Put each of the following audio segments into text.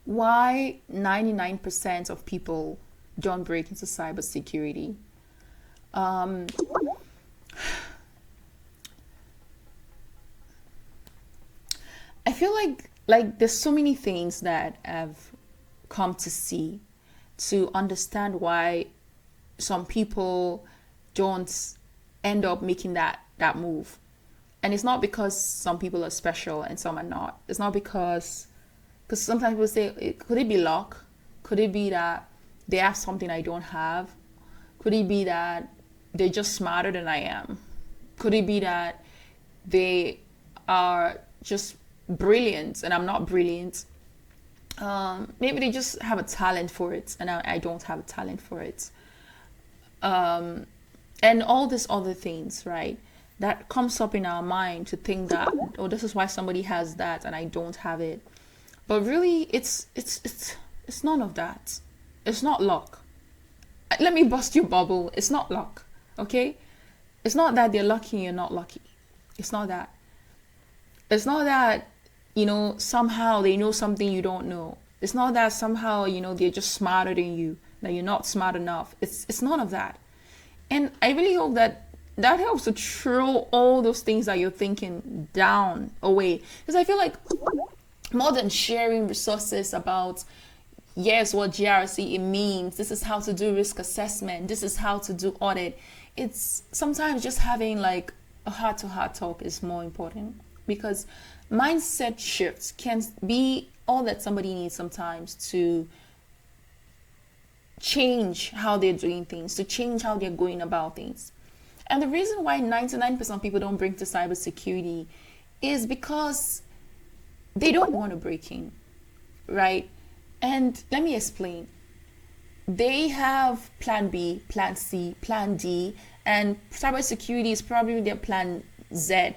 why 99% of people don't break into cybersecurity. Um, I feel like there's so many things that I've come to see to understand why some people don't end up making that move. And it's not because some people are special and some are not. It's not because sometimes people say, could it be luck? Could it be that they have something I don't have? Could it be that they're just smarter than I am? Could it be that they are just brilliant and I'm not brilliant? Maybe they just have a talent for it and I don't have a talent for it. And all these other things, right? That comes up in our mind to think that, oh, this is why somebody has that and I don't have it. But really, it's none of that. It's not luck. Let me bust your bubble. It's not luck, okay? It's not that they're lucky and you're not lucky. It's not that. It's not that, somehow they know something you don't know. It's not that somehow, they're just smarter than you, that you're not smart enough. It's none of that. And I really hope that helps to throw all those things that you're thinking down away. Because I feel like more than sharing resources about, yes, what GRC it means, this is how to do risk assessment, this is how to do audit, it's sometimes just having like a heart-to-heart talk is more important, because mindset shifts can be all that somebody needs sometimes to change how they're doing things, to change how they're going about things. And the reason why 99% of people don't bring to cybersecurity is because they don't want to break in, right? And let me explain. They have plan B, plan C, plan D, and cybersecurity is probably their plan Z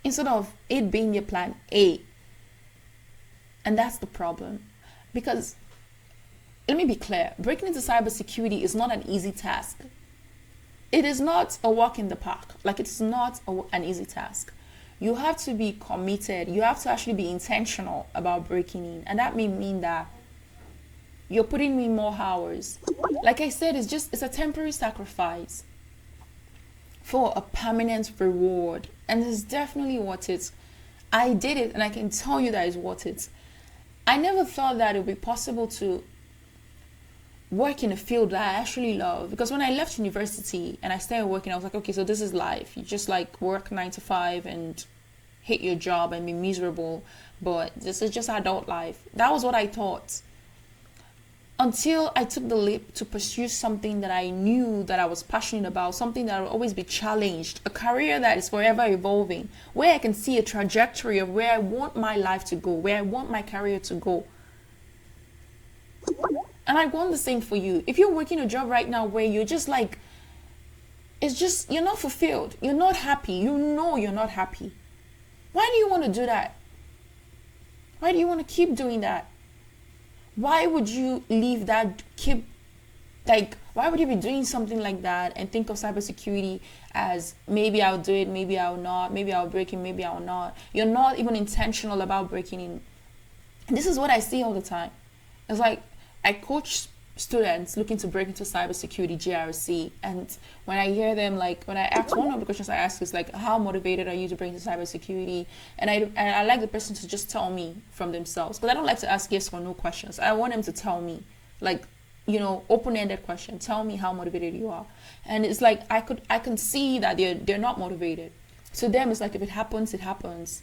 instead of it being their plan A. And that's the problem. Because let me be clear, breaking into cybersecurity is not an easy task. It is not a walk in the park. Like, it's not an easy task. You have to be committed. You have to actually be intentional about breaking in. And that may mean that you're putting in more hours. Like I said, it's a temporary sacrifice for a permanent reward. And it's definitely worth it. I did it and I can tell you that it's worth it. I never thought that it would be possible to work in a field that I actually love, because when I left university and I started working, I was like, okay, so this is life. You just like work 9 to 5 and hate your job and be miserable, but this is just adult life. That was what I thought, until I took the leap to pursue something that I knew that I was passionate about, something that will always be challenged, a career that is forever evolving, where I can see a trajectory of where I want my life to go, where I want my career to go. And I want the same for you. If you're working a job right now where you're just like, it's just, you're not fulfilled, you're not happy, you're not happy. Why do you want to do that? Why do you want to keep doing that? Why would you leave that, why would you be doing something like that and think of cybersecurity as maybe I'll do it, maybe I'll not, maybe I'll break in, maybe I'll not. You're not even intentional about breaking in. And this is what I see all the time. It's like, I coach students looking to break into cybersecurity GRC, and when I hear them, like when I ask, one of the questions I ask is like, how motivated are you to break into cybersecurity? And I like the person to just tell me from themselves, because I don't like to ask yes or no questions. I want them to tell me, like, open-ended question. Tell me how motivated you are. And it's like I can see that they're not motivated. To them, it's like if it happens, it happens,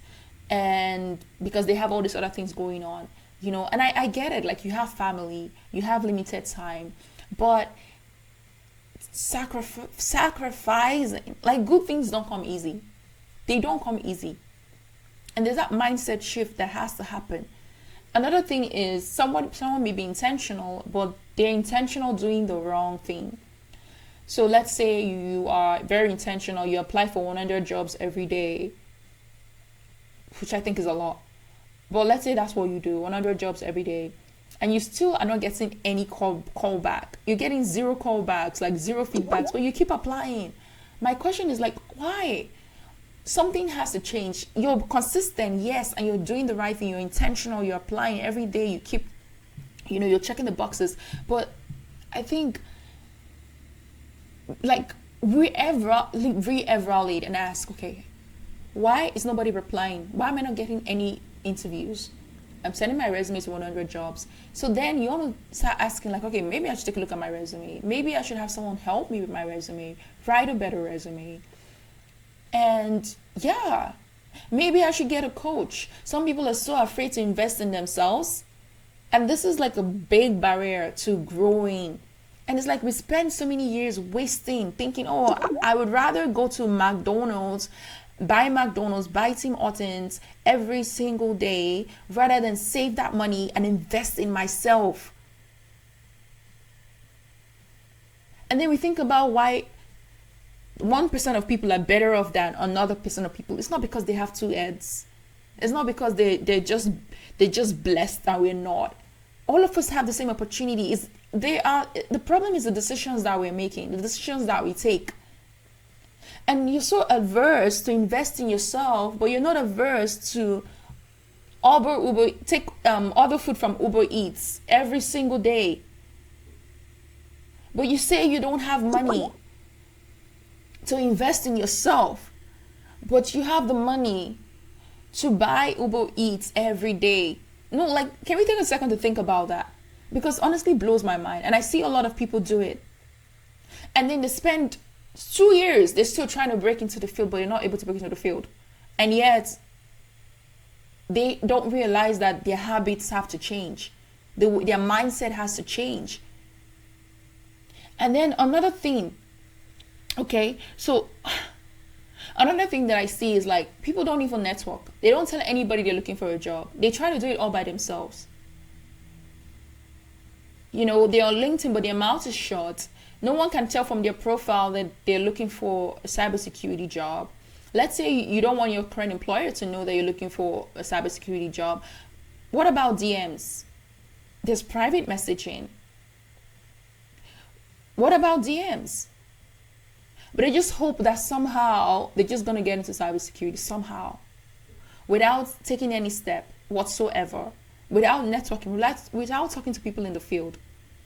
and because they have all these other things going on. And I get it, like you have family, you have limited time, but sacrificing, like good things don't come easy. They don't come easy. And there's that mindset shift that has to happen. Another thing is someone may be intentional, but they're intentional doing the wrong thing. So let's say you are very intentional, you apply for 100 jobs every day, which I think is a lot. But let's say that's what you do, 100 jobs every day, and you still are not getting any call back. You're getting 0 callbacks, like 0 feedbacks, but you keep applying. My question is like, why? Something has to change. You're consistent, yes, and you're doing the right thing. You're intentional. You're applying every day. You keep You're checking the boxes. But I think, like, re-evaluate and ask, okay, why is nobody replying? Why am I not getting any interviews? I'm sending my resume to 100 jobs. So then you want to start asking, like, okay, maybe I should take a look at my resume. Maybe I should have someone help me with my resume, write a better resume. And yeah, maybe I should get a coach. Some people are so afraid to invest in themselves. And this is like a big barrier to growing. And it's like we spend so many years wasting, thinking, oh, I would rather go to McDonald's, buy Tim Hortons every single day rather than save that money and invest in myself. And then we think about why 1% of people are better off than another percent of people. It's not because they have two heads. It's not because they're just blessed and we're not. All of us have the same opportunity. The problem is the decisions that we're making, the decisions that we take. And you're so averse to invest in yourself, but you're not averse to take order food from Uber Eats every single day. But you say you don't have money to invest in yourself, but you have the money to buy Uber Eats every day. No, like, can we take a second to think about that? Because honestly, it blows my mind. And I see a lot of people do it. And then they spend 2 years, they're still trying to break into the field, but they're not able to break into the field. And yet, they don't realize that their habits have to change. Their mindset has to change. And then another thing, okay, so another thing that I see is like people don't even network. They don't tell anybody they're looking for a job. They try to do it all by themselves. They're on LinkedIn, but their mouth is shut. No one can tell from their profile that they're looking for a cybersecurity job. Let's say you don't want your current employer to know that you're looking for a cybersecurity job. What about DMs? There's private messaging. What about DMs? But I just hope that somehow they're just going to get into cybersecurity somehow, without taking any step whatsoever, without networking, without talking to people in the field.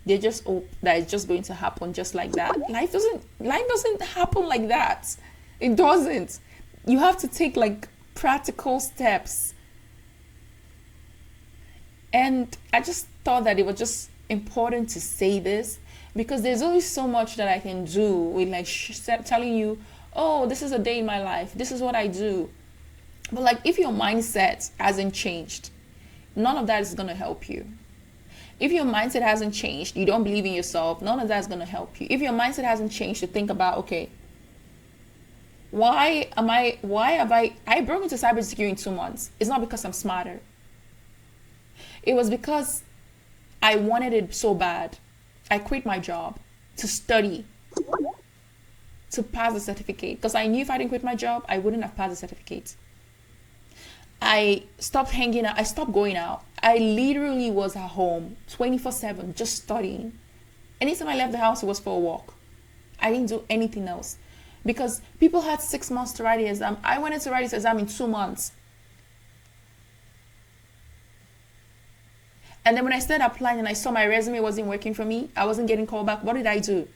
They just hope that it's just going to happen just like that. Life doesn't happen like that. It doesn't. You have to take like practical steps. And I just thought that it was just important to say this, because there's only so much that I can do with like telling you, oh, this is a day in my life. This is what I do. But like, if your mindset hasn't changed, none of that is going to help you. If your mindset hasn't changed, you don't believe in yourself, none of that is going to help you. If your mindset hasn't changed to think about, okay, I broke into cybersecurity in 2 months. It's not because I'm smarter. It was because I wanted it so bad. I quit my job to study, to pass the certificate, because I knew if I didn't quit my job, I wouldn't have passed the certificate. I stopped hanging out. I stopped going out. I literally was at home 24/7 just studying. Anytime I left the house, it was for a walk. I didn't do anything else, because people had 6 months to write the exam. I wanted to write this exam in 2 months. And then when I started applying and I saw my resume wasn't working for me, I wasn't getting called back, what did I do?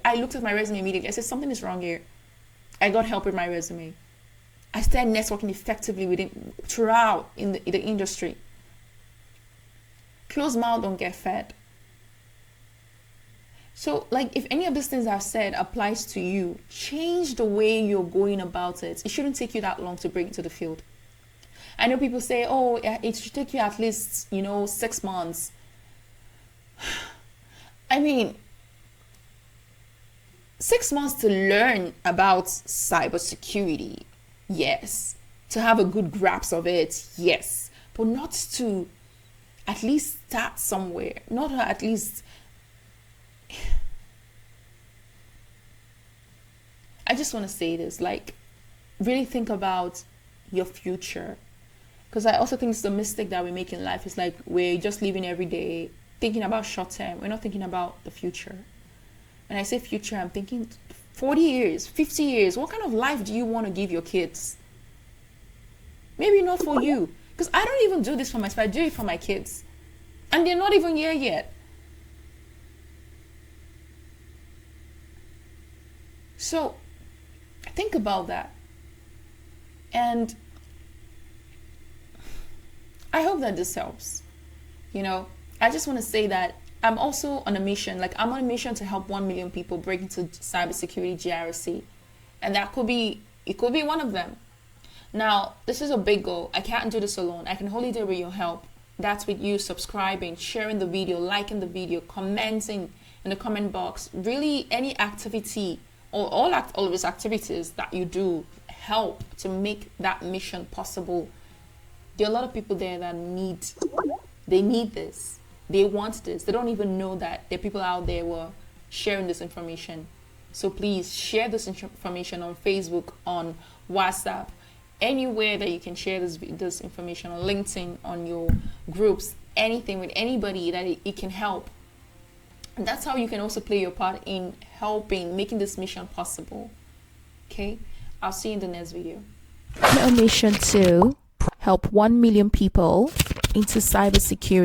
I looked at my resume immediately. I said, something is wrong here. I got help with my resume. I started networking effectively throughout in the industry. Closed mouth don't get fed. So, like, if any of these things I've said applies to you, change the way you're going about it. It shouldn't take you that long to break into the field. I know people say, oh, it should take you at least, 6 months. I mean, 6 months to learn about cybersecurity, yes. To have a good grasp of it, yes. But not to at least start somewhere. Not at least... I just want to say this, like, really think about your future. Because I also think it's the mistake that we make in life. It's like we're just living every day, thinking about short term. We're not thinking about the future. When I say future, I'm thinking 40 years, 50 years. What kind of life do you want to give your kids? Maybe not for you. Because I don't even do this for myself. I do it for my kids. And they're not even here yet. So think about that. And I hope that this helps. I just want to say that I'm also on a mission. Like, I'm on a mission to help 1 million people break into cybersecurity GRC. And it could be one of them. Now, this is a big goal. I can't do this alone. I can only do it with your help. That's with you subscribing, sharing the video, liking the video, commenting in the comment box. Really, any activity or all of these activities that you do help to make that mission possible. There are a lot of people there that need this. They want this. They don't even know that there are people out there who are sharing this information. So please share this information on Facebook, on WhatsApp, anywhere that you can share this information, on LinkedIn, on your groups, anything with anybody that it can help. And that's how you can also play your part in helping, making this mission possible. Okay? I'll see you in the next video. A mission to help 1 million people into cybersecurity.